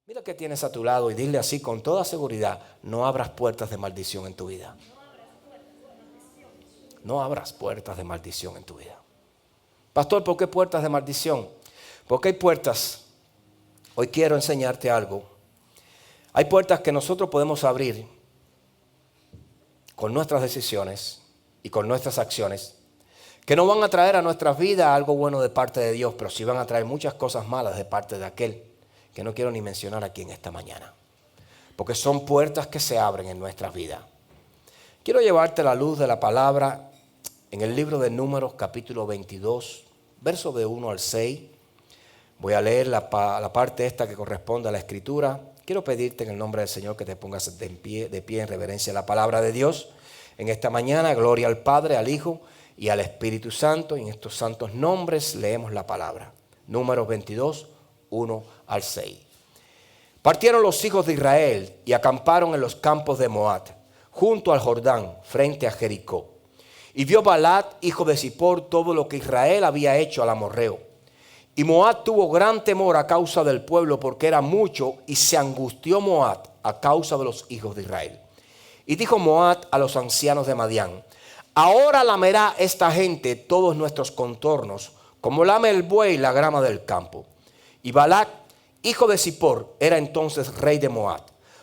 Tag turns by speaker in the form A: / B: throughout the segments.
A: Mira que tienes a tu lado y dile así con toda seguridad: no abras puertas de maldición en tu vida. No abras puertas de maldición en tu vida. Pastor, ¿por qué puertas de maldición? Porque hay puertas. Hoy quiero enseñarte algo. Hay puertas que nosotros podemos abrir con nuestras decisiones y con nuestras acciones, que no van a traer a nuestras vidas algo bueno de parte de Dios, pero sí van a traer muchas cosas malas de parte de aquel que no quiero ni mencionar aquí en esta mañana. Porque son puertas que se abren en nuestras vidas. Quiero llevarte la luz de la palabra en el libro de Números, capítulo 22, verso de 1 al 6. Voy a leer la parte esta que corresponde a la Escritura. Quiero pedirte en el nombre del Señor que te pongas de pie en reverencia a la palabra de Dios. En esta mañana, gloria al Padre, al Hijo y al Espíritu Santo. Y en estos santos nombres leemos la palabra. Números 22, 1 al 6. Partieron los hijos de Israel y acamparon en los campos de Moab, junto al Jordán, frente a Jericó. Y vio Balac, hijo de Zippor, todo lo que Israel había hecho al amorreo. Y Moab tuvo gran temor a causa del pueblo, porque era mucho, y se angustió Moab a causa de los hijos de Israel. Y dijo Moab a los ancianos de Madián: ahora lamerá esta gente todos nuestros contornos, como lame el buey la grama del campo. Y Balac, hijo de Zippor, era entonces rey de Moab.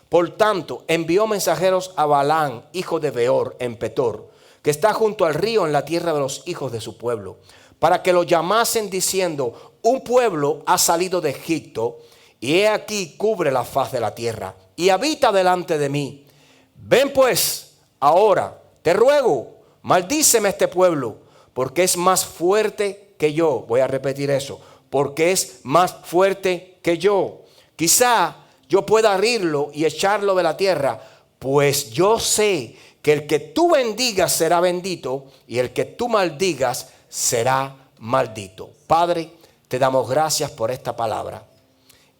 A: Por tanto, envió mensajeros a Balaam, hijo de Beor, en Petor, que está junto al río en la tierra de los hijos de su pueblo, para que lo llamasen diciendo: un pueblo ha salido de Egipto, y he aquí cubre la faz de la tierra, y habita delante de mí. Ven pues, ahora, te ruego, maldíceme este pueblo, porque es más fuerte que yo. Voy a repetir eso: porque es más fuerte que yo. Quizá yo pueda herirlo y echarlo de la tierra, pues yo sé que el que tú bendigas será bendito, y el que tú maldigas será maldito. Padre, te damos gracias por esta palabra,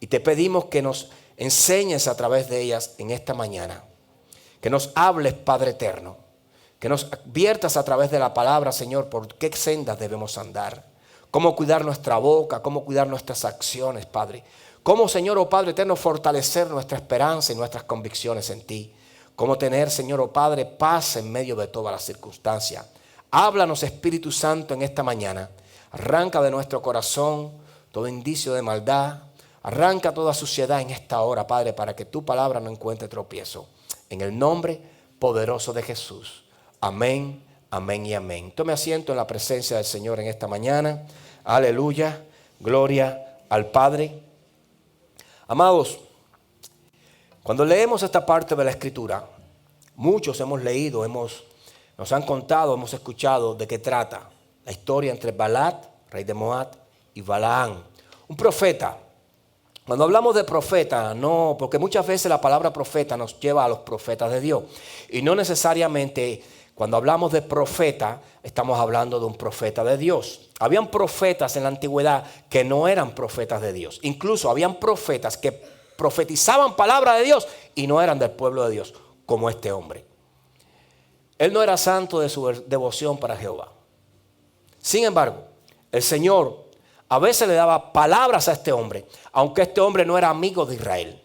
A: y te pedimos que nos enseñes a través de ellas en esta mañana. Que nos hables, Padre eterno, que nos adviertas a través de la palabra, Señor, por qué sendas debemos andar, cómo cuidar nuestra boca, cómo cuidar nuestras acciones, Padre. Cómo, Señor, oh Padre eterno, fortalecer nuestra esperanza y nuestras convicciones en ti. Cómo tener, Señor, oh Padre, paz en medio de todas las circunstancias. Háblanos, Espíritu Santo, en esta mañana. Arranca de nuestro corazón todo indicio de maldad. Arranca toda suciedad en esta hora, Padre, para que tu palabra no encuentre tropiezo. En el nombre poderoso de Jesús. Amén, amén y amén. Tome asiento en la presencia del Señor en esta mañana. Aleluya, gloria al Padre. Amados, cuando leemos esta parte de la Escritura, muchos hemos leído, nos han contado, hemos escuchado de qué trata la historia entre Balac, rey de Moab, y Balaam, un profeta. Cuando hablamos de profeta, no, porque muchas veces la palabra profeta nos lleva a los profetas de Dios. Y no necesariamente cuando hablamos de profeta, estamos hablando de un profeta de Dios. Habían profetas en la antigüedad que no eran profetas de Dios. Incluso habían profetas que profetizaban palabra de Dios y no eran del pueblo de Dios, como este hombre. Él no era santo de su devoción para Jehová. Sin embargo, el Señor a veces le daba palabras a este hombre, aunque este hombre no era amigo de Israel.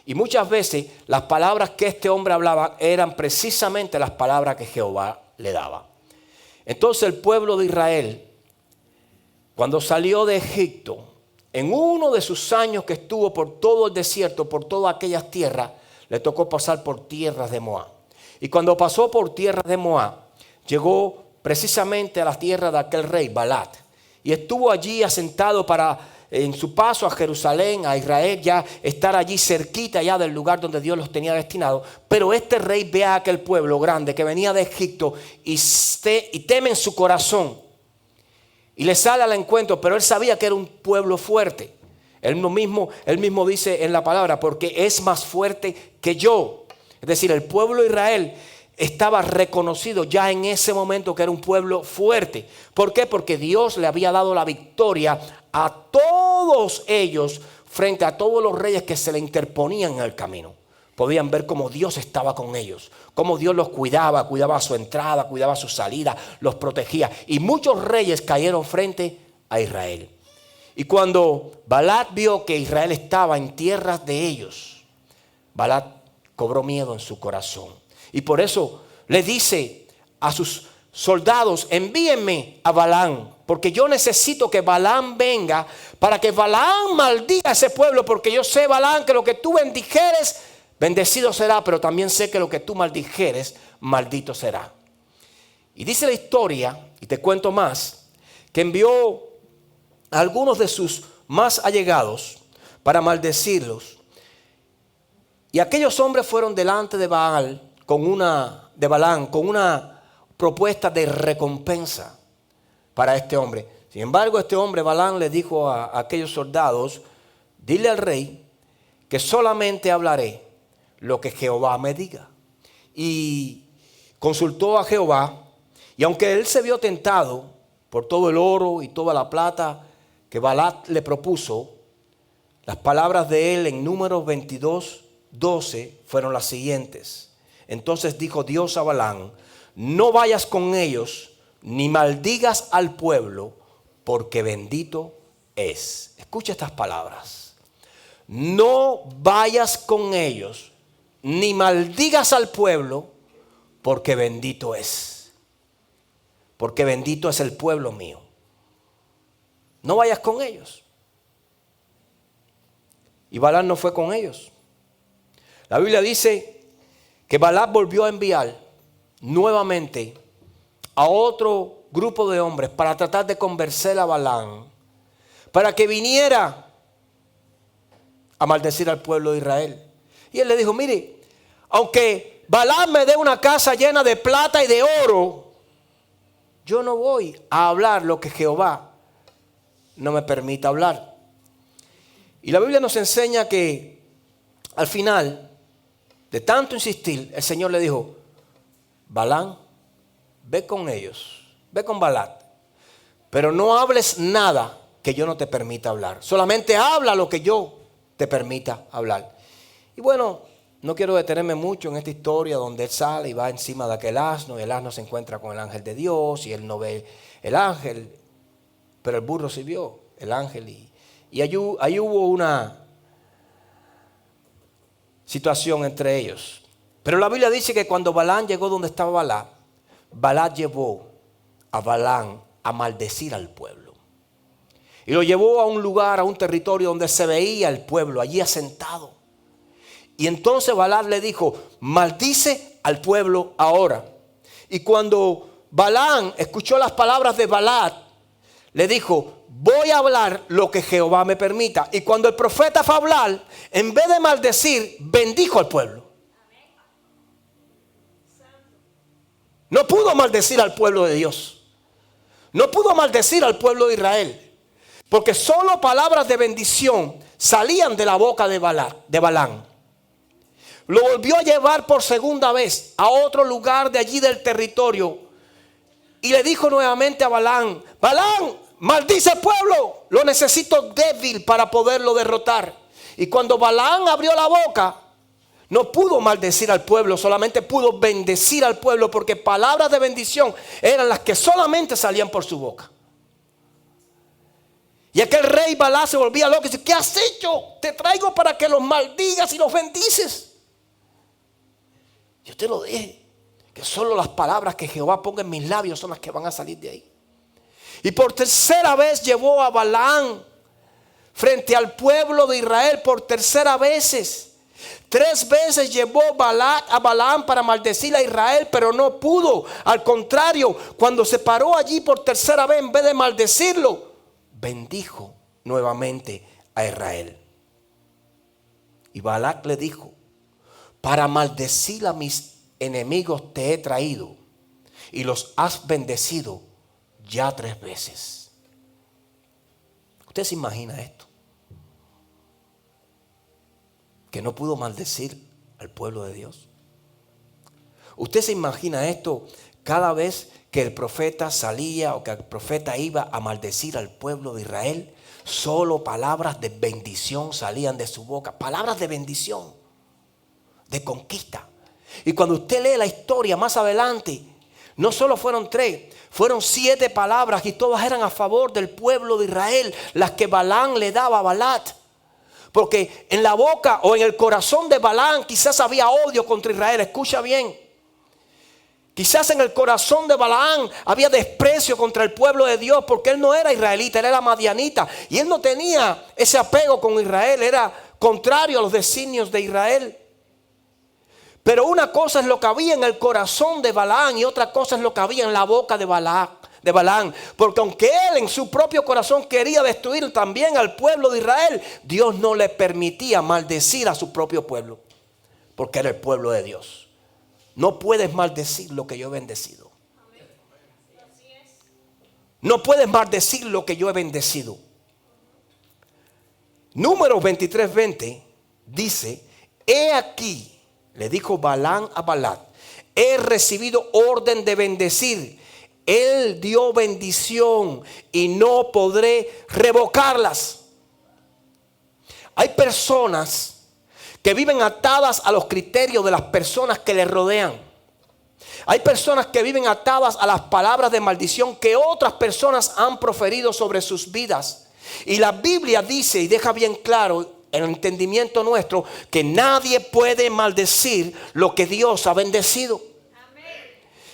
A: Y muchas veces las palabras que este hombre hablaba eran precisamente las palabras que Jehová le daba. Entonces el pueblo de Israel, cuando salió de Egipto, en uno de sus años que estuvo por todo el desierto, por todas aquellas tierras, le tocó pasar por tierras de Moab. Y cuando pasó por tierras de Moab, llegó precisamente a la tierra de aquel rey, Balac. Y estuvo allí asentado para, en su paso a Jerusalén, a Israel, ya estar allí cerquita ya del lugar donde Dios los tenía destinados. Pero este rey ve a aquel pueblo grande que venía de Egipto y teme en su corazón. Y le sale al encuentro, pero él sabía que era un pueblo fuerte. Él mismo dice en la palabra: porque es más fuerte que yo. Es decir, el pueblo de Israel estaba reconocido ya en ese momento que era un pueblo fuerte. ¿Por qué? Porque Dios le había dado la victoria a todos ellos frente a todos los reyes que se le interponían en el camino. Podían ver cómo Dios estaba con ellos, cómo Dios los cuidaba su entrada, cuidaba su salida, los protegía. Y muchos reyes cayeron frente a Israel. Y cuando Balac vio que Israel estaba en tierras de ellos, Balac cobró miedo en su corazón. Y por eso le dice a sus soldados: envíenme a Balaam, porque yo necesito que Balaam venga para que Balaam maldiga a ese pueblo, porque yo sé, Balaam, que lo que tú bendijeres, bendecido será, pero también sé que lo que tú maldijeres, maldito será. Y dice la historia, y te cuento más, que envió a algunos de sus más allegados para maldecirlos. Y aquellos hombres fueron delante de Balaam con una propuesta de recompensa para este hombre. Sin embargo, este hombre, Balaam, le dijo a aquellos soldados: dile al rey que solamente hablaré lo que Jehová me diga. Y consultó a Jehová, y aunque él se vio tentado por todo el oro y toda la plata que Balaam le propuso, las palabras de él en Números 22:12 fueron las siguientes. Entonces dijo Dios a Balaam: no vayas con ellos, ni maldigas al pueblo, porque bendito es. Escucha estas palabras: no vayas con ellos, ni maldigas al pueblo, porque bendito es. Porque bendito es el pueblo mío. No vayas con ellos. Y Balaam no fue con ellos. La Biblia dice que Balaam volvió a enviar nuevamente a otro grupo de hombres para tratar de convencer a Balaam para que viniera a maldecir al pueblo de Israel. Y él le dijo: mire, aunque Balaam me dé una casa llena de plata y de oro, yo no voy a hablar lo que Jehová no me permita hablar. Y la Biblia nos enseña que al final de tanto insistir, el Señor le dijo: Balaam, ve con ellos, ve con Balac, pero no hables nada que yo no te permita hablar. Solamente habla lo que yo te permita hablar. Y bueno, no quiero detenerme mucho en esta historia donde él sale y va encima de aquel asno, y el asno se encuentra con el ángel de Dios y él no ve el ángel, pero el burro sí vio el ángel. Y ahí hubo una situación entre ellos. Pero la Biblia dice que cuando Balaam llegó donde estaba Balac, Balac llevó a Balaam a maldecir al pueblo. Y lo llevó a un lugar, a un territorio donde se veía el pueblo allí asentado. Y entonces Balac le dijo: maldice al pueblo ahora. Y cuando Balaam escuchó las palabras de Balac, le dijo: voy a hablar lo que Jehová me permita. Y cuando el profeta fue a hablar, en vez de maldecir, bendijo al pueblo. No pudo maldecir al pueblo de Dios. No pudo maldecir al pueblo de Israel. Porque solo palabras de bendición salían de la boca de Balaam. Lo volvió a llevar por segunda vez a otro lugar de allí del territorio. Y le dijo nuevamente a Balaam: Balaam, maldice al pueblo. Lo necesito débil para poderlo derrotar. Y cuando Balaam abrió la boca, no pudo maldecir al pueblo, solamente pudo bendecir al pueblo, porque palabras de bendición eran las que solamente salían por su boca. Y aquel rey Balac se volvía loco y dice: ¿qué has hecho? Te traigo para que los maldigas y los bendices. Yo te lo dije, que solo las palabras que Jehová ponga en mis labios son las que van a salir de ahí. Y por tercera vez llevó a Balaam frente al pueblo de Israel, por tercera vez. 3 veces llevó Balac a Balaam para maldecir a Israel, pero no pudo. Al contrario, cuando se paró allí por tercera vez, en vez de maldecirlo, bendijo nuevamente a Israel. Y Balac le dijo: para maldecir a mis enemigos te he traído, y los has bendecido ya 3 veces. ¿Usted se imagina esto? Que no pudo maldecir al pueblo de Dios. ¿Usted se imagina esto cada vez que el profeta salía o que el profeta iba a maldecir al pueblo de Israel? Solo palabras de bendición salían de su boca. Palabras de bendición, de conquista. Y cuando usted lee la historia más adelante, No solo fueron 3, fueron 7 palabras y todas eran a favor del pueblo de Israel, las que Balaam le daba a Balac. Porque en la boca o en el corazón de Balaam quizás había odio contra Israel. Escucha bien. Quizás en el corazón de Balaam había desprecio contra el pueblo de Dios, porque él no era israelita, él era madianita. Y él no tenía ese apego con Israel, era contrario a los designios de Israel. Pero una cosa es lo que había en el corazón de Balaam y otra cosa es lo que había en la boca de Balaam. Porque aunque él en su propio corazón quería destruir también al pueblo de Israel, Dios no le permitía maldecir a su propio pueblo, porque era el pueblo de Dios. No puedes maldecir lo que yo he bendecido. No puedes maldecir lo que yo he bendecido. Números 23:20 dice: he aquí, le dijo Balaam a Balac, he recibido orden de bendecir. Él dio bendición y no podré revocarlas. Hay personas que viven atadas a los criterios de las personas que les rodean. Hay personas que viven atadas a las palabras de maldición que otras personas han proferido sobre sus vidas. Y la Biblia dice y deja bien claro en el entendimiento nuestro que nadie puede maldecir lo que Dios ha bendecido.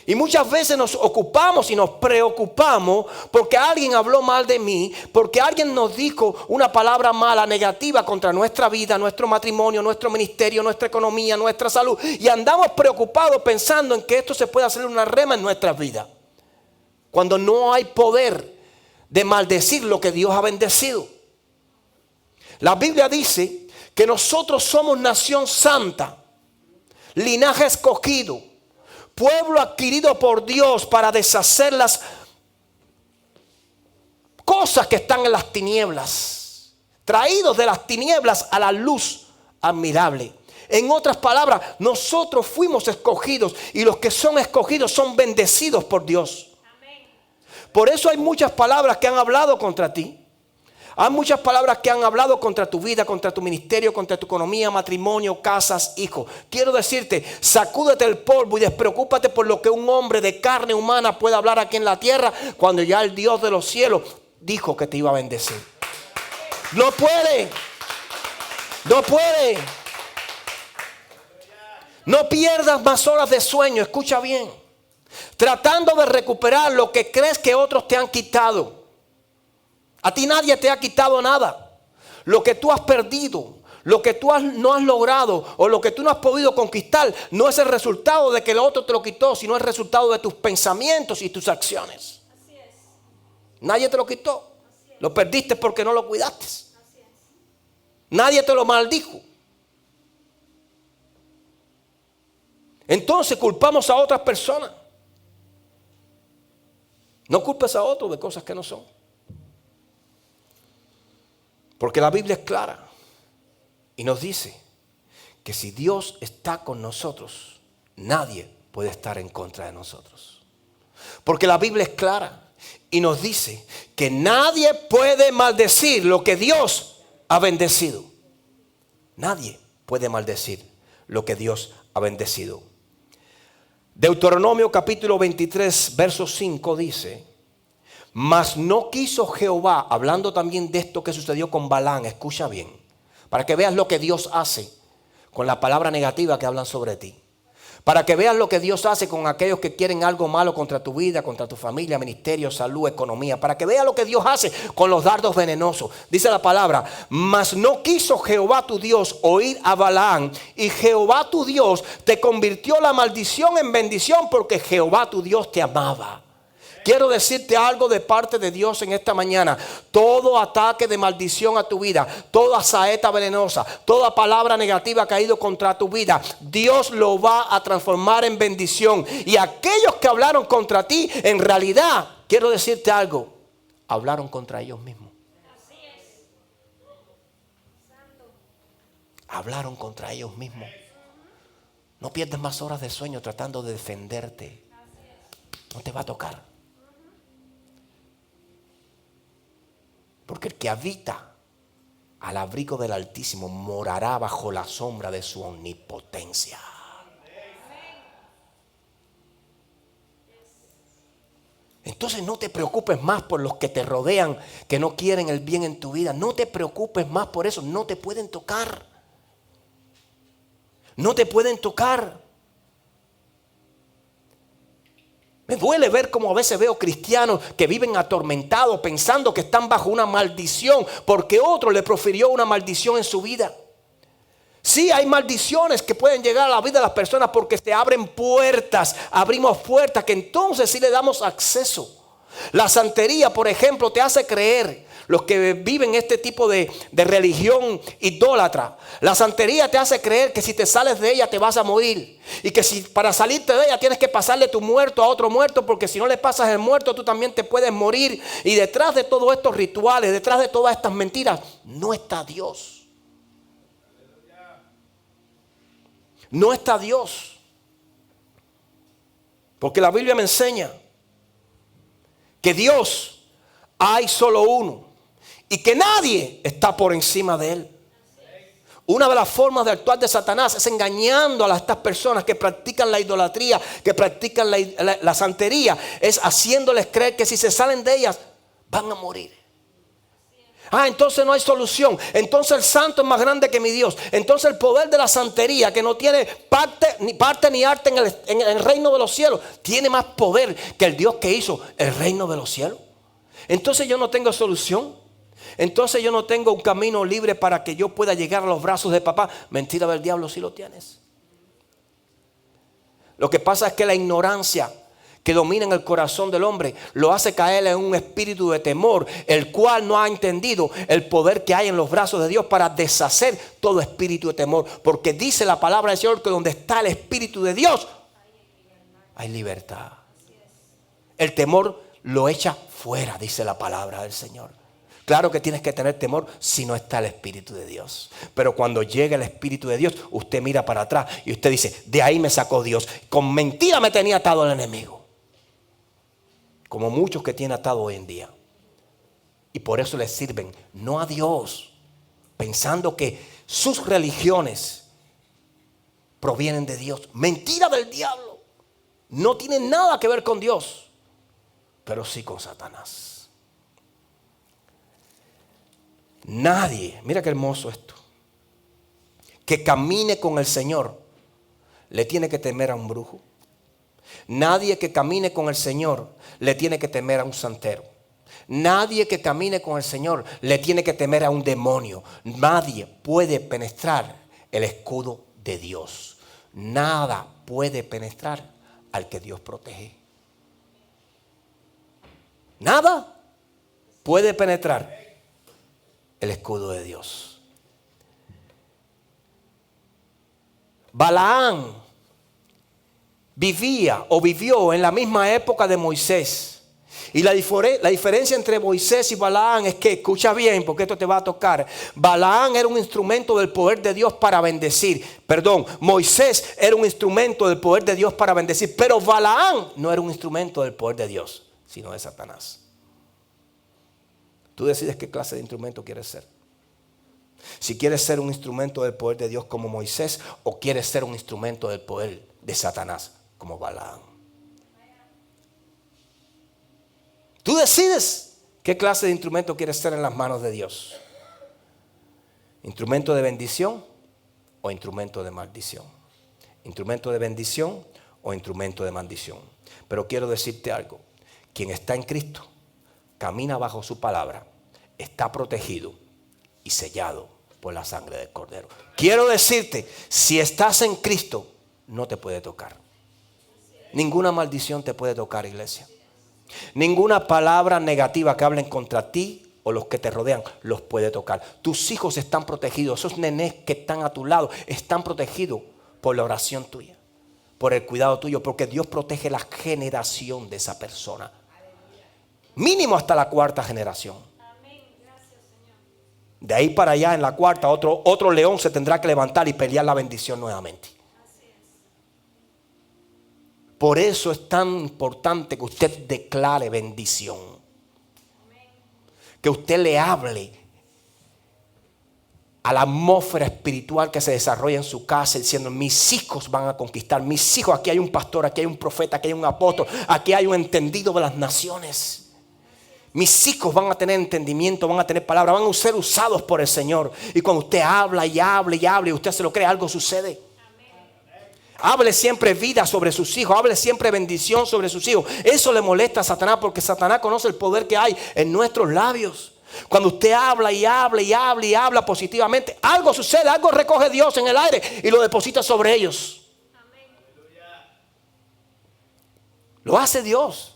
A: Y muchas veces nos ocupamos y nos preocupamos porque alguien habló mal de mí, porque alguien nos dijo una palabra mala, negativa contra nuestra vida, nuestro matrimonio, nuestro ministerio, nuestra economía, nuestra salud. Y andamos preocupados pensando en que esto se puede hacer una rema en nuestras vidas, cuando no hay poder de maldecir lo que Dios ha bendecido. La Biblia dice que nosotros somos nación santa, linaje escogido, pueblo adquirido por Dios para deshacer las cosas que están en las tinieblas, traídos de las tinieblas a la luz admirable. En otras palabras, nosotros fuimos escogidos y los que son escogidos son bendecidos por Dios. Por eso hay muchas palabras que han hablado contra ti. Hay muchas palabras que han hablado contra tu vida, contra tu ministerio, contra tu economía, matrimonio, casas, hijos. Quiero decirte, sacúdete el polvo y despreocúpate por lo que un hombre de carne humana puede hablar aquí en la tierra, cuando ya el Dios de los cielos dijo que te iba a bendecir. No puede. No puede. No pierdas más horas de sueño, escucha bien, tratando de recuperar lo que crees que otros te han quitado. A ti nadie te ha quitado nada. Lo que tú has perdido, lo que tú no has logrado o lo que tú no has podido conquistar no es el resultado de que el otro te lo quitó, sino el resultado de tus pensamientos y tus acciones. Así es. Nadie te lo quitó. Lo perdiste porque no lo cuidaste. Así es. Nadie te lo maldijo. Entonces culpamos a otras personas. No culpes a otros de cosas que no son. Porque la Biblia es clara y nos dice que si Dios está con nosotros, nadie puede estar en contra de nosotros. Porque la Biblia es clara y nos dice que nadie puede maldecir lo que Dios ha bendecido. Nadie puede maldecir lo que Dios ha bendecido. Deuteronomio capítulo 23, verso 5 dice: mas no quiso Jehová, hablando también de esto que sucedió con Balaam, escucha bien, para que veas lo que Dios hace con la palabra negativa que hablan sobre ti. Para que veas lo que Dios hace con aquellos que quieren algo malo contra tu vida, contra tu familia, ministerio, salud, economía. Para que veas lo que Dios hace con los dardos venenosos. Dice la palabra: mas no quiso Jehová tu Dios oír a Balaam, y Jehová tu Dios te convirtió la maldición en bendición, porque Jehová tu Dios te amaba. Quiero decirte algo de parte de Dios en esta mañana. Todo ataque de maldición a tu vida, toda saeta venenosa, toda palabra negativa que ha ido contra tu vida, Dios lo va a transformar en bendición. Y aquellos que hablaron contra ti, en realidad, quiero decirte algo, hablaron contra ellos mismos. Así es. Hablaron contra ellos mismos. No pierdas más horas de sueño tratando de defenderte. No te va a tocar. Porque el que habita al abrigo del Altísimo morará bajo la sombra de su omnipotencia. Entonces no te preocupes más por los que te rodean, que no quieren el bien en tu vida. No te preocupes más por eso. No te pueden tocar. No te pueden tocar. Me duele ver como a veces veo cristianos que viven atormentados pensando que están bajo una maldición porque otro le profirió una maldición en su vida. Sí, hay maldiciones que pueden llegar a la vida de las personas porque se abren puertas, abrimos puertas que entonces sí le damos acceso. La santería, por ejemplo, te hace creer, los que viven este tipo de religión idólatra, la santería te hace creer que si te sales de ella te vas a morir. Y que si para salirte de ella tienes que pasarle tu muerto a otro muerto, porque si no le pasas el muerto tú también te puedes morir. Y detrás de todos estos rituales, detrás de todas estas mentiras, no está Dios. No está Dios. Porque la Biblia me enseña que Dios hay solo uno y que nadie está por encima de él. Una de las formas de actuar de Satanás es engañando a estas personas que practican la idolatría, que practican la santería, es haciéndoles creer que si se salen de ellas van a morir. Entonces no hay solución. Entonces el santo es más grande que mi Dios. Entonces el poder de la santería, que no tiene parte ni arte en el reino de los cielos, tiene más poder que el Dios que hizo el reino de los cielos. Entonces yo no tengo solución. Entonces yo no tengo un camino libre para que yo pueda llegar a los brazos de papá. Mentira del diablo, si lo tienes. Lo que pasa es que la ignorancia que domina en el corazón del hombre lo hace caer en un espíritu de temor, el cual no ha entendido el poder que hay en los brazos de Dios para deshacer todo espíritu de temor. Porque dice la palabra del Señor que donde está el espíritu de Dios hay libertad. El temor lo echa fuera, dice la palabra del Señor. Claro que tienes que tener temor si no está el Espíritu de Dios. Pero cuando llega el Espíritu de Dios, usted mira para atrás y usted dice, de ahí me sacó Dios. Con mentira me tenía atado el enemigo. Como muchos que tiene atado hoy en día. Y por eso les sirven no a Dios, pensando que sus religiones provienen de Dios. Mentira del diablo. No tiene nada que ver con Dios, pero sí con Satanás. Nadie, mira qué hermoso esto, que camine con el Señor le tiene que temer a un brujo. Nadie que camine con el Señor le tiene que temer a un santero. Nadie que camine con el Señor le tiene que temer a un demonio. Nadie puede penetrar el escudo de Dios. Nada puede penetrar al que Dios protege. Nada puede penetrar el escudo de Dios. Balaam vivió en la misma época de Moisés. Y la diferencia entre Moisés y Balaam es que, escucha bien porque esto te va a tocar. Balaam era un instrumento del poder de Dios para bendecir. Moisés era un instrumento del poder de Dios para bendecir. Pero Balaam no era un instrumento del poder de Dios, sino de Satanás. Tú decides qué clase de instrumento quieres ser. Si quieres ser un instrumento del poder de Dios como Moisés, o quieres ser un instrumento del poder de Satanás como Balaam. Tú decides qué clase de instrumento quieres ser en las manos de Dios. ¿Instrumento de bendición o instrumento de maldición? ¿Instrumento de bendición o instrumento de maldición? Pero quiero decirte algo. Quien está en Cristo camina bajo su palabra, está protegido y sellado por la sangre del Cordero. Quiero decirte, si estás en Cristo, no te puede tocar. Ninguna maldición te puede tocar, iglesia. Ninguna palabra negativa que hablen contra ti o los que te rodean los puede tocar. Tus hijos están protegidos. Esos nenes que están a tu lado están protegidos por la oración tuya, por el cuidado tuyo, porque Dios protege la generación de esa persona. Mínimo hasta la cuarta generación. De ahí para allá, en la cuarta, otro león se tendrá que levantar y pelear la bendición nuevamente. Por eso es tan importante que usted declare bendición. Que usted le hable a la atmósfera espiritual que se desarrolla en su casa, diciendo: mis hijos van a conquistar, mis hijos, aquí hay un pastor, aquí hay un profeta, aquí hay un apóstol, aquí hay un entendido de las naciones. Mis hijos van a tener entendimiento, van a tener palabra, van a ser usados por el Señor. Y cuando usted habla y habla y habla y usted se lo cree, algo sucede. Hable siempre vida sobre sus hijos, hable siempre bendición sobre sus hijos. Eso le molesta a Satanás, porque Satanás conoce el poder que hay en nuestros labios. Cuando usted habla y habla y habla y habla positivamente, algo sucede, algo recoge Dios en el aire y lo deposita sobre ellos. Lo hace Dios.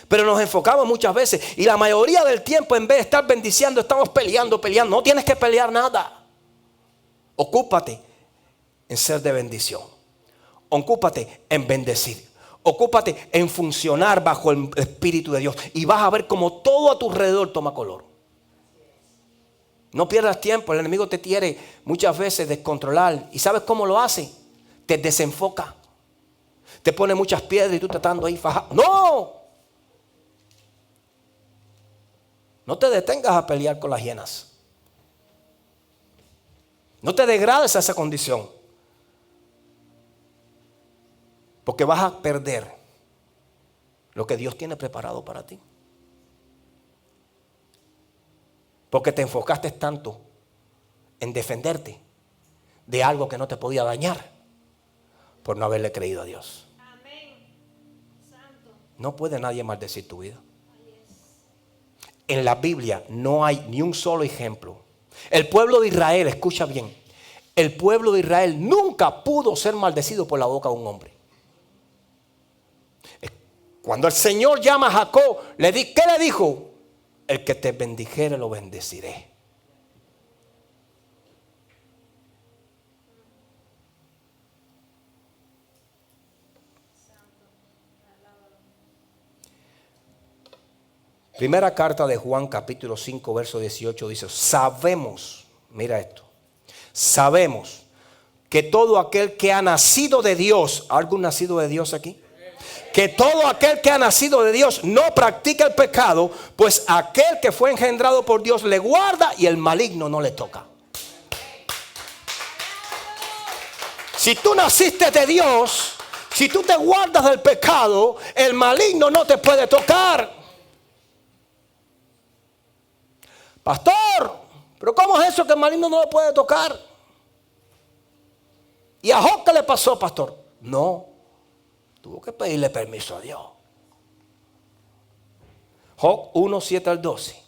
A: Pero nos enfocamos muchas veces, y la mayoría del tiempo, en vez de estar bendiciendo, estamos peleando. No tienes que pelear nada. Ocúpate en ser de bendición. Ocúpate en bendecir. Ocúpate en funcionar bajo el Espíritu de Dios. Y vas a ver cómo todo a tu alrededor toma color. No pierdas tiempo. El enemigo te quiere muchas veces descontrolar. ¿Y sabes cómo lo hace? Te desenfoca. Te pone muchas piedras y tú tratando ahí fajado. ¡No! No te detengas a pelear con las hienas. No te degrades a esa condición. Porque vas a perder lo que Dios tiene preparado para ti. Porque te enfocaste tanto en defenderte de algo que no te podía dañar por no haberle creído a Dios. Amén. Santo. No puede nadie maldecir tu vida. En la Biblia no hay ni un solo ejemplo. El pueblo de Israel, escucha bien, el pueblo de Israel nunca pudo ser maldecido por la boca de un hombre. Cuando el Señor llama a Jacob, ¿qué le dijo? El que te bendijere lo bendeciré. Primera carta de Juan, capítulo 5, verso 18 dice: sabemos, mira esto, sabemos que todo aquel que ha nacido de Dios, ¿algún nacido de Dios aquí? Que todo aquel que ha nacido de Dios no practica el pecado, pues aquel que fue engendrado por Dios le guarda y el maligno no le toca. Si tú naciste de Dios, si tú te guardas del pecado, el maligno no te puede tocar. Pastor, pero ¿cómo es eso que el maligno no le puede tocar? ¿Y a Job qué le pasó, pastor? No, tuvo que pedirle permiso a Dios. Job 1, 7 al 12.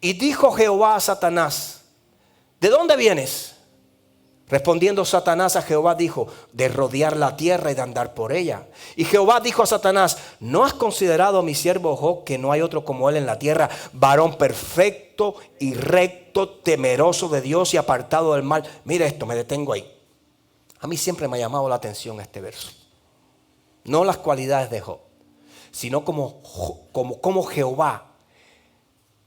A: Y dijo Jehová a Satanás: ¿de dónde vienes? Respondiendo Satanás a Jehová dijo: de rodear la tierra y de andar por ella. Y Jehová dijo a Satanás: ¿no has considerado a mi siervo Job, que no hay otro como él en la tierra, varón perfecto y recto, temeroso de Dios y apartado del mal? Mira esto, me detengo ahí. A mí siempre me ha llamado la atención este verso. No las cualidades de Job, sino como Jehová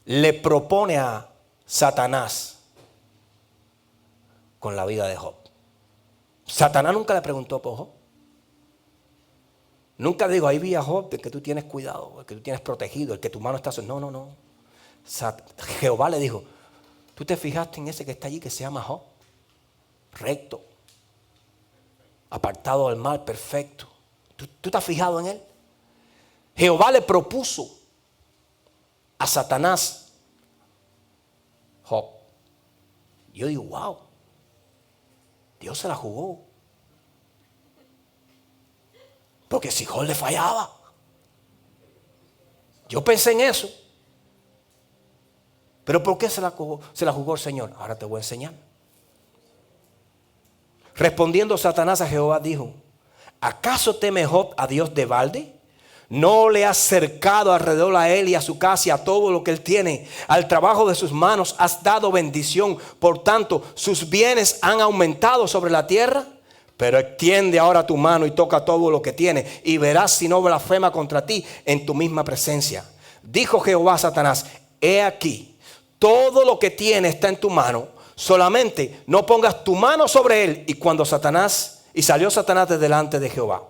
A: le propone a Satanás con la vida de Job. Satanás nunca le preguntó por Job. Nunca digo: ahí vi a Job, el que tú tienes cuidado, el que tú tienes protegido, el que tu mano está sobre. No. Jehová le dijo: ¿tú te fijaste en ese que está allí que se llama Job? Recto, apartado del mal, perfecto. ¿Tú te has fijado en él? Jehová le propuso a Satanás Job. Yo digo: wow, Dios se la jugó. Porque si Job le fallaba, yo pensé en eso. Pero ¿por qué se la jugó el Señor? Ahora te voy a enseñar. Respondiendo Satanás a Jehová dijo: ¿acaso teme Job a Dios de balde? ¿No le has cercado alrededor a él y a su casa y a todo lo que él tiene? Al trabajo de sus manos has dado bendición. Por tanto, sus bienes han aumentado sobre la tierra. Pero extiende ahora tu mano y toca todo lo que tiene, y verás si no blasfema contra ti en tu misma presencia. Dijo Jehová a Satanás: he aquí, todo lo que tiene está en tu mano, solamente no pongas tu mano sobre él. Y salió Satanás de delante de Jehová.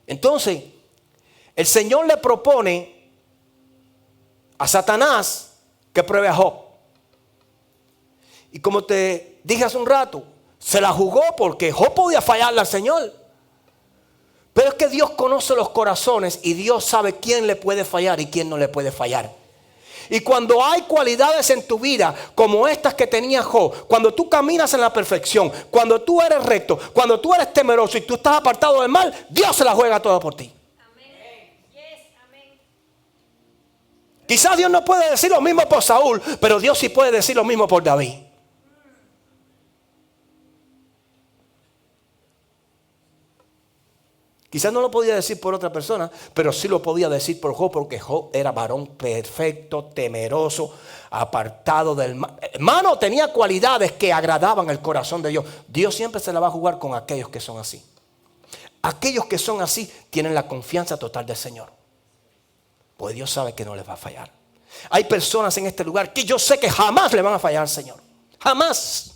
A: Entonces, el Señor le propone a Satanás que pruebe a Job. Y como te dije hace un rato, se la jugó porque Job podía fallarle al Señor. Pero es que Dios conoce los corazones y Dios sabe quién le puede fallar y quién no le puede fallar. Y cuando hay cualidades en tu vida como estas que tenía Job, cuando tú caminas en la perfección, cuando tú eres recto, cuando tú eres temeroso y tú estás apartado del mal, Dios se la juega toda por ti. Quizás Dios no puede decir lo mismo por Saúl, pero Dios sí puede decir lo mismo por David. Quizás no lo podía decir por otra persona, pero sí lo podía decir por Job, porque Job era varón perfecto, temeroso, apartado del mal. Hermano, tenía cualidades que agradaban el corazón de Dios. Dios siempre se la va a jugar con aquellos que son así. Aquellos que son así tienen la confianza total del Señor. Pues Dios sabe que no les va a fallar. Hay personas en este lugar que yo sé que jamás le van a fallar al Señor. Jamás.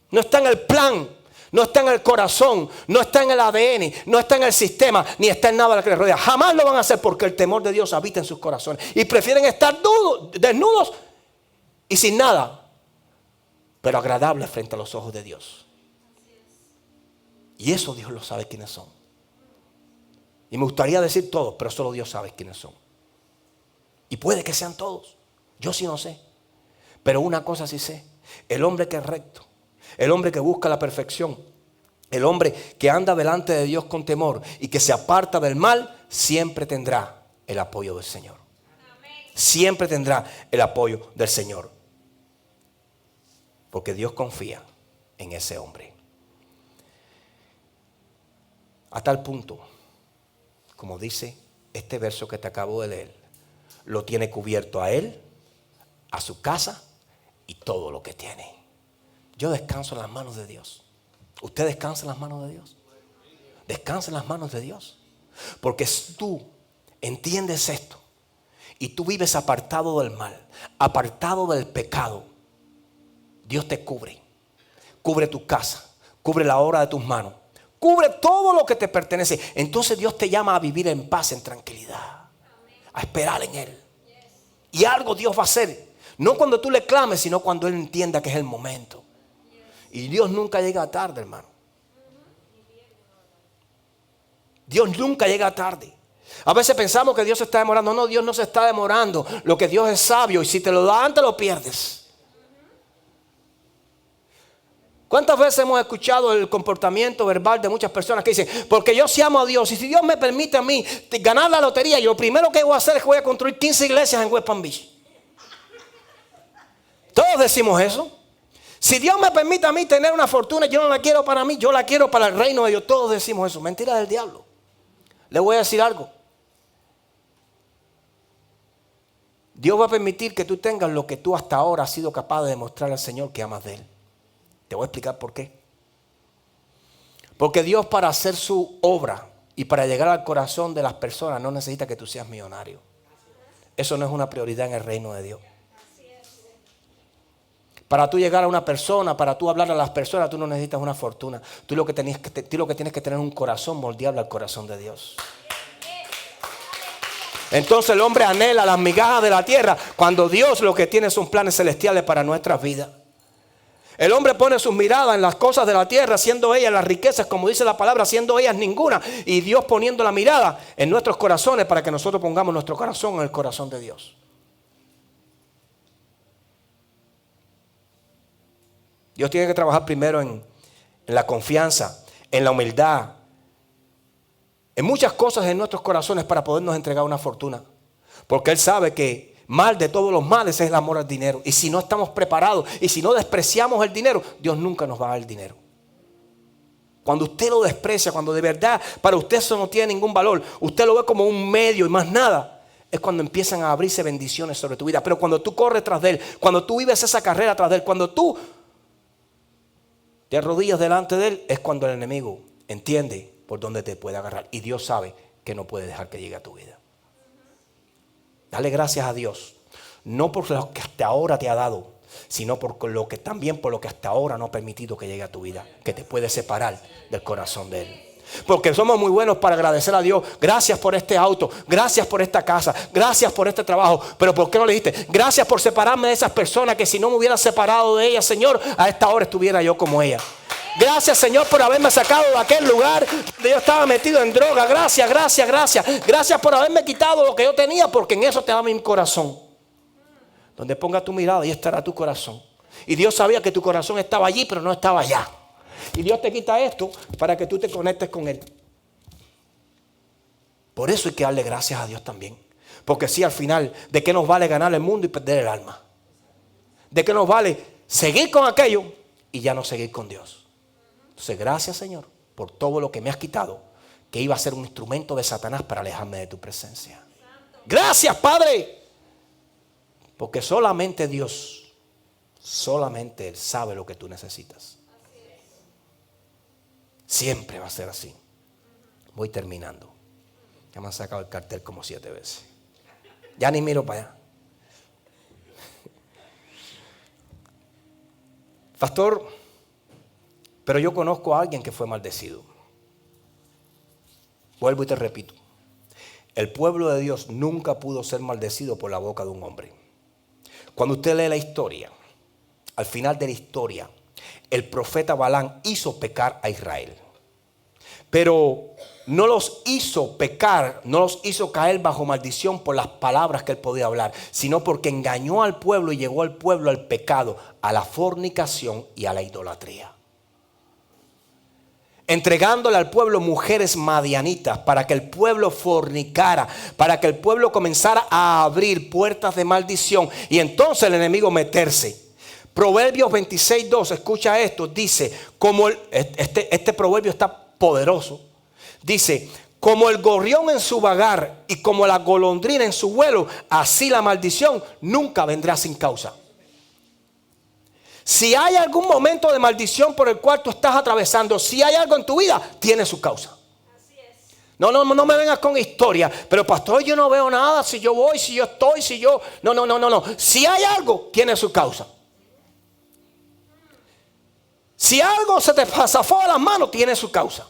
A: No está en el plan. No está en el corazón, no está en el ADN, no está en el sistema, ni está en nada de lo que les rodea. Jamás lo van a hacer porque el temor de Dios habita en sus corazones. Y prefieren estar desnudos y sin nada, pero agradables frente a los ojos de Dios. Y eso Dios lo sabe quiénes son. Y me gustaría decir todos, pero solo Dios sabe quiénes son. Y puede que sean todos. Yo sí no sé. Pero una cosa sí sé. El hombre que es recto, el hombre que busca la perfección, el hombre que anda delante de Dios con temor y que se aparta del mal, siempre tendrá el apoyo del Señor. Siempre tendrá el apoyo del Señor. Porque Dios confía en ese hombre. A tal punto, como dice este verso que te acabo de leer, lo tiene cubierto a él, a su casa y todo lo que tiene. Yo descanso en las manos de Dios. ¿Usted descansa en las manos de Dios? Descansa en las manos de Dios. Porque si tú entiendes esto y tú vives apartado del mal, apartado del pecado, Dios te cubre. Cubre tu casa, cubre la obra de tus manos, cubre todo lo que te pertenece. Entonces Dios te llama a vivir en paz, en tranquilidad, a esperar en Él. Y algo Dios va a hacer. No cuando tú le clames, sino cuando Él entienda que es el momento. Y Dios nunca llega tarde, hermano. Dios nunca llega tarde. A veces pensamos que Dios se está demorando. No, Dios no se está demorando. Lo que Dios es sabio. Y si te lo da antes, lo pierdes. ¿Cuántas veces hemos escuchado el comportamiento verbal de muchas personas que dicen, porque yo sí amo a Dios, y si Dios me permite a mí ganar la lotería, yo lo primero que voy a hacer es que voy a construir 15 iglesias en West Palm Beach? Todos decimos eso. Si Dios me permite a mí tener una fortuna, yo no la quiero para mí, yo la quiero para el reino de Dios. Todos decimos eso. Mentira del diablo. Le voy a decir algo. Dios va a permitir que tú tengas lo que tú hasta ahora has sido capaz de demostrar al Señor que amas de Él. Te voy a explicar por qué. Porque Dios, para hacer su obra y para llegar al corazón de las personas, no necesita que tú seas millonario. Eso no es una prioridad en el reino de Dios. Para tú llegar a una persona, para tú hablar a las personas, tú no necesitas una fortuna. Tú lo que tienes que tener es un corazón moldeable al corazón de Dios. Entonces el hombre anhela las migajas de la tierra cuando Dios lo que tiene son planes celestiales para nuestras vidas. El hombre pone sus miradas en las cosas de la tierra, siendo ellas las riquezas, como dice la palabra, siendo ellas ninguna. Y Dios poniendo la mirada en nuestros corazones para que nosotros pongamos nuestro corazón en el corazón de Dios. Dios tiene que trabajar primero en la confianza, en la humildad, en muchas cosas en nuestros corazones para podernos entregar una fortuna. Porque Él sabe que mal de todos los males es el amor al dinero. Y si no estamos preparados y si no despreciamos el dinero, Dios nunca nos va a dar el dinero. Cuando usted lo desprecia, cuando de verdad para usted eso no tiene ningún valor, usted lo ve como un medio y más nada, es cuando empiezan a abrirse bendiciones sobre tu vida. Pero cuando tú corres tras de Él, cuando tú vives esa carrera tras de Él, cuando tú te arrodillas delante de Él, es cuando el enemigo entiende por dónde te puede agarrar. Y Dios sabe que no puede dejar que llegue a tu vida. Dale gracias a Dios. No por lo que hasta ahora te ha dado, sino también por lo que hasta ahora no ha permitido que llegue a tu vida. Que te puede separar del corazón de Él. Porque somos muy buenos para agradecer a Dios. Gracias por este auto, gracias por esta casa, gracias por este trabajo. Pero ¿por qué no le dijiste? Gracias por separarme de esas personas que si no me hubiera separado de ellas, Señor, a esta hora estuviera yo como ella. Gracias, Señor, por haberme sacado de aquel lugar donde yo estaba metido en droga. Gracias, gracias, gracias. Gracias por haberme quitado lo que yo tenía, porque en eso te da mi corazón. Donde ponga tu mirada, ahí estará tu corazón. Y Dios sabía que tu corazón estaba allí, pero no estaba allá. Y Dios te quita esto para que tú te conectes con Él. Por eso hay que darle gracias a Dios también. Porque si al final, ¿de qué nos vale ganar el mundo y perder el alma? ¿De qué nos vale seguir con aquello y ya no seguir con Dios? Entonces, gracias, Señor, por todo lo que me has quitado, que iba a ser un instrumento de Satanás para alejarme de tu presencia. Gracias, Padre. Porque solamente Dios, solamente Él sabe lo que tú necesitas. Siempre va a ser así. Voy terminando. Ya me han sacado el cartel como 7 veces. Ya ni miro para allá. Pastor, pero yo conozco a alguien que fue maldecido. Vuelvo y te repito. El pueblo de Dios nunca pudo ser maldecido por la boca de un hombre. Cuando usted lee la historia, al final de la historia, el profeta Balaam hizo pecar a Israel. Pero no los hizo pecar, no los hizo caer bajo maldición por las palabras que él podía hablar, sino porque engañó al pueblo y llevó al pueblo al pecado, a la fornicación y a la idolatría. Entregándole al pueblo mujeres madianitas para que el pueblo fornicara, para que el pueblo comenzara a abrir puertas de maldición y entonces el enemigo meterse. Proverbios 26:2, escucha esto, dice, como este proverbio está poderoso, dice, como el gorrión en su vagar y como la golondrina en su vuelo, así la maldición nunca vendrá sin causa. Si hay algún momento de maldición por el cual tú estás atravesando, si hay algo en tu vida, tiene su causa. No me vengas con historia. Pero pastor, yo no veo nada. Si yo voy, si yo estoy, si yo... No. Si hay algo, tiene su causa. Si algo se te zafó de las manos, tiene su causa.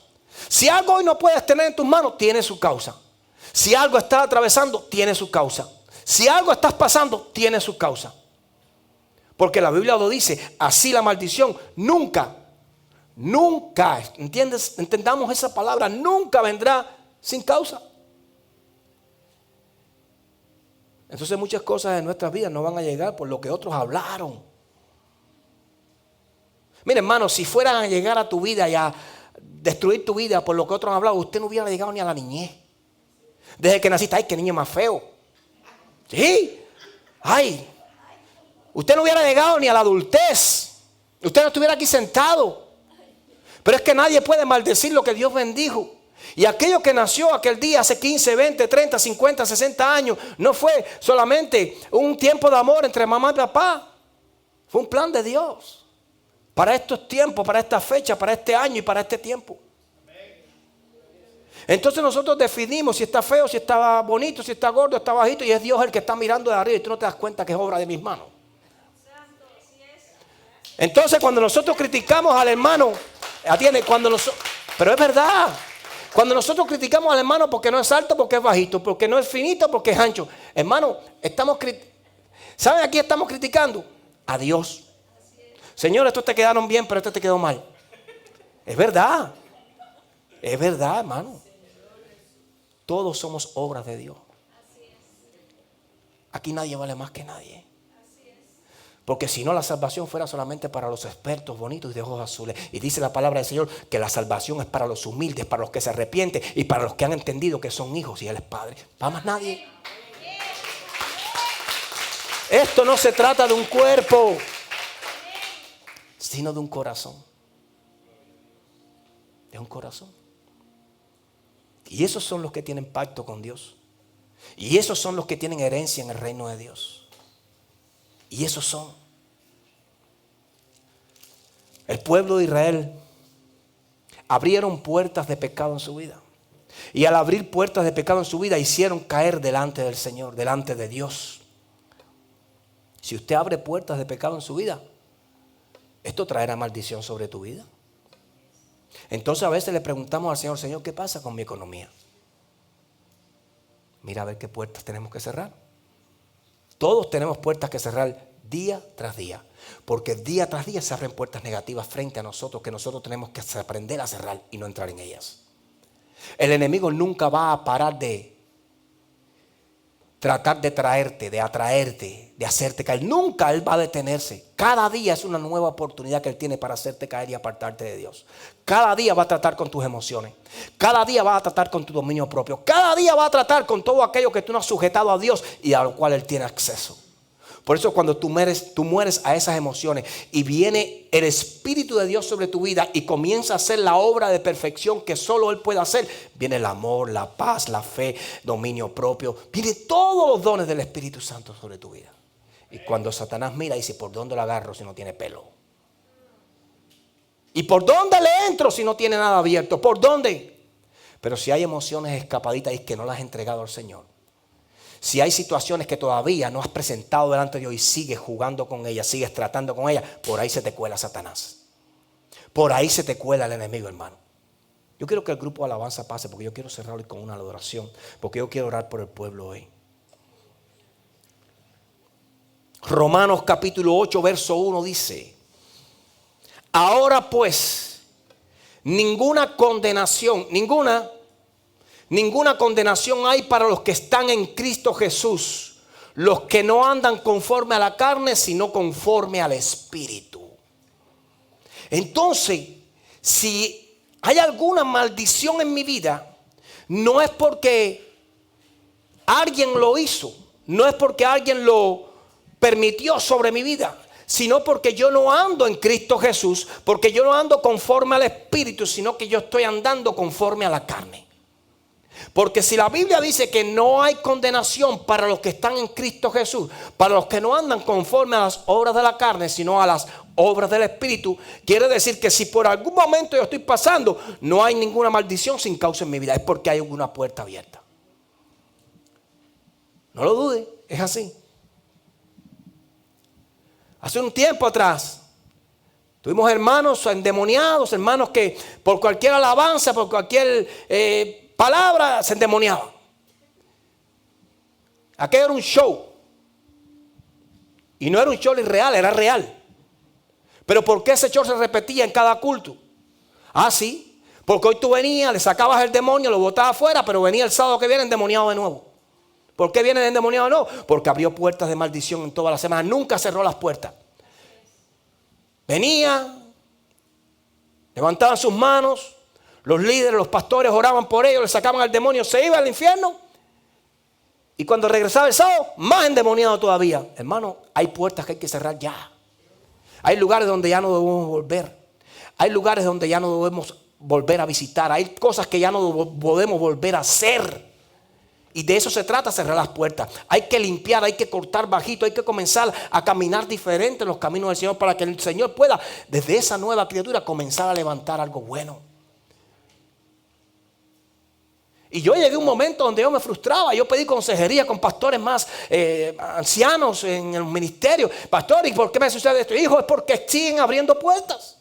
A: Si algo hoy no puedes tener en tus manos, tiene su causa. Si algo estás atravesando, tiene su causa. Si algo estás pasando, tiene su causa. Porque la Biblia lo dice, así la maldición nunca, ¿entiendes? Entendamos esa palabra, nunca vendrá sin causa. Entonces muchas cosas en nuestras vidas no van a llegar por lo que otros hablaron. Mire, hermano, si fueran a llegar a tu vida y a destruir tu vida por lo que otros han hablado, usted no hubiera llegado ni a la niñez. Desde que naciste, ay, qué niño más feo. Sí, ay. Usted no hubiera llegado ni a la adultez. Usted no estuviera aquí sentado. Pero es que nadie puede maldecir lo que Dios bendijo. Y aquello que nació aquel día hace 15, 20, 30, 50, 60 años, no fue solamente un tiempo de amor entre mamá y papá. Fue un plan de Dios. Para estos tiempos, para esta fecha, para este año y para este tiempo. Entonces nosotros definimos si está feo, si está bonito, si está gordo, está bajito. Y es Dios el que está mirando de arriba y tú no te das cuenta que es obra de mis manos. Entonces cuando nosotros criticamos al hermano, atiende, pero es verdad, cuando nosotros criticamos al hermano porque no es alto, porque es bajito, porque no es finito, porque es ancho, hermano, ¿saben a quién estamos criticando? A Dios. Señor, estos te quedaron bien, pero este te quedó mal. Es verdad, hermano. Todos somos obras de Dios. Aquí nadie vale más que nadie. Porque si no, la salvación fuera solamente para los expertos bonitos y de ojos azules. Y dice la palabra del Señor que la salvación es para los humildes, para los que se arrepienten y para los que han entendido que son hijos y Él es Padre. Para más nadie. Esto no se trata de un cuerpo, sino de un corazón. De un corazón. Y esos son los que tienen pacto con Dios. Y esos son los que tienen herencia en el reino de Dios. Y esos son. El pueblo de Israel abrieron puertas de pecado en su vida. Y al abrir puertas de pecado en su vida, hicieron caer delante del Señor, delante de Dios. Si usted abre puertas de pecado en su vida, esto traerá maldición sobre tu vida. Entonces a veces le preguntamos al Señor, Señor, ¿qué pasa con mi economía? Mira a ver qué puertas tenemos que cerrar. Todos tenemos puertas que cerrar día tras día. Porque día tras día se abren puertas negativas frente a nosotros que nosotros tenemos que aprender a cerrar y no entrar en ellas. El enemigo nunca va a parar de tratar de traerte, de atraerte, de hacerte caer. Nunca él va a detenerse. Cada día es una nueva oportunidad que él tiene para hacerte caer y apartarte de Dios. Cada día va a tratar con tus emociones. Cada día va a tratar con tu dominio propio. Cada día va a tratar con todo aquello que tú no has sujetado a Dios y a lo cual él tiene acceso. Por eso cuando tú mueres a esas emociones y viene el Espíritu de Dios sobre tu vida y comienza a hacer la obra de perfección que solo Él puede hacer, viene el amor, la paz, la fe, dominio propio, viene todos los dones del Espíritu Santo sobre tu vida. Y cuando Satanás mira y dice, ¿por dónde lo agarro si no tiene pelo? ¿Y por dónde le entro si no tiene nada abierto? ¿Por dónde? Pero si hay emociones escapaditas y que no las has entregado al Señor, si hay situaciones que todavía no has presentado delante de Dios y sigues jugando con ellas, sigues tratando con ellas, por ahí se te cuela Satanás. Por ahí se te cuela el enemigo, hermano. Yo quiero que el grupo de alabanza pase porque yo quiero cerrar hoy con una adoración, porque yo quiero orar por el pueblo hoy. Romanos capítulo 8, verso 1 dice: ahora pues, ninguna condenación hay para los que están en Cristo Jesús, los que no andan conforme a la carne, sino conforme al Espíritu. Entonces, si hay alguna maldición en mi vida, no es porque alguien lo hizo, no es porque alguien lo permitió sobre mi vida, sino porque yo no ando en Cristo Jesús, porque yo no ando conforme al Espíritu, sino que yo estoy andando conforme a la carne. Porque si la Biblia dice que no hay condenación para los que están en Cristo Jesús, para los que no andan conforme a las obras de la carne, sino a las obras del Espíritu, quiere decir que si por algún momento yo estoy pasando, no hay ninguna maldición sin causa en mi vida, es porque hay una puerta abierta. No lo dude, es así. Hace un tiempo atrás tuvimos hermanos endemoniados, hermanos que por cualquier alabanza, por cualquier palabra se endemoniaban. Aquello era un show. Y no era un show irreal, era real. Pero ¿por qué ese show se repetía en cada culto? Ah, sí, porque hoy tú venías, le sacabas el demonio, lo botabas afuera, pero venía el sábado que viene endemoniado de nuevo. ¿Por qué viene endemoniado de nuevo? Porque abrió puertas de maldición en toda la semana. Nunca cerró las puertas. Venía, levantaban sus manos, los líderes, los pastores oraban por ellos, le sacaban al demonio, se iba al infierno. Y cuando regresaba el sábado, más endemoniado todavía. Hermano, hay puertas que hay que cerrar ya. Hay lugares donde ya no debemos volver. Hay lugares donde ya no debemos volver a visitar. Hay cosas que ya no podemos volver a hacer. Y de eso se trata, cerrar las puertas. Hay que limpiar, hay que cortar bajito, hay que comenzar a caminar diferente en los caminos del Señor para que el Señor pueda, desde esa nueva criatura, comenzar a levantar algo bueno. Y yo llegué a un momento donde yo me frustraba. Yo pedí consejería con pastores más ancianos en el ministerio. Pastor, ¿y por qué me sucede esto? Hijo, es porque siguen abriendo puertas.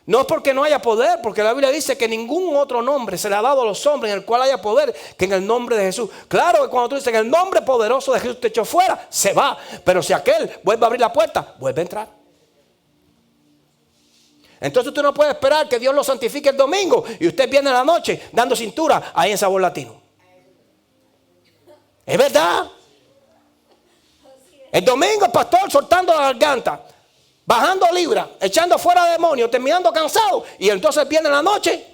A: No es porque no haya poder, porque la Biblia dice que ningún otro nombre se le ha dado a los hombres en el cual haya poder que en el nombre de Jesús. Claro que cuando tú dices que el nombre poderoso de Jesús te echó fuera, se va. Pero si aquel vuelve a abrir la puerta, vuelve a entrar. Entonces tú no puedes esperar que Dios lo santifique el domingo y usted viene en la noche dando cintura ahí en Sabor Latino. Es verdad. El domingo el pastor soltando la garganta, bajando libras, echando fuera demonios, terminando cansado. Y entonces viene en la noche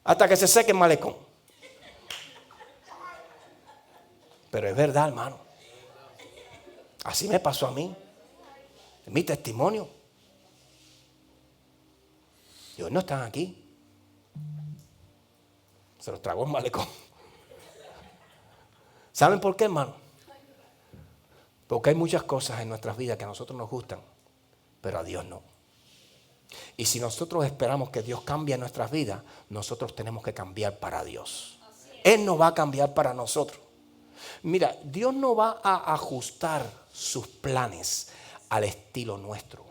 A: hasta que se seque el malecón. Pero es verdad, hermano. Así me pasó a mí. Es mi testimonio. Y hoy no están aquí. Se los tragó el malecón. ¿Saben por qué, hermano? Porque hay muchas cosas en nuestras vidas que a nosotros nos gustan, pero a Dios no. Y si nosotros esperamos que Dios cambie en nuestras vidas, nosotros tenemos que cambiar para Dios. Él no va a cambiar para nosotros. Mira, Dios no va a ajustar sus planes al estilo nuestro.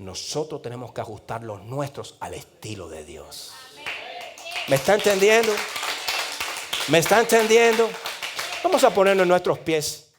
A: nosotros tenemos que ajustar los nuestros al estilo de Dios. ¿Me está entendiendo? ¿Me está entendiendo? Vamos a ponernos en nuestros pies.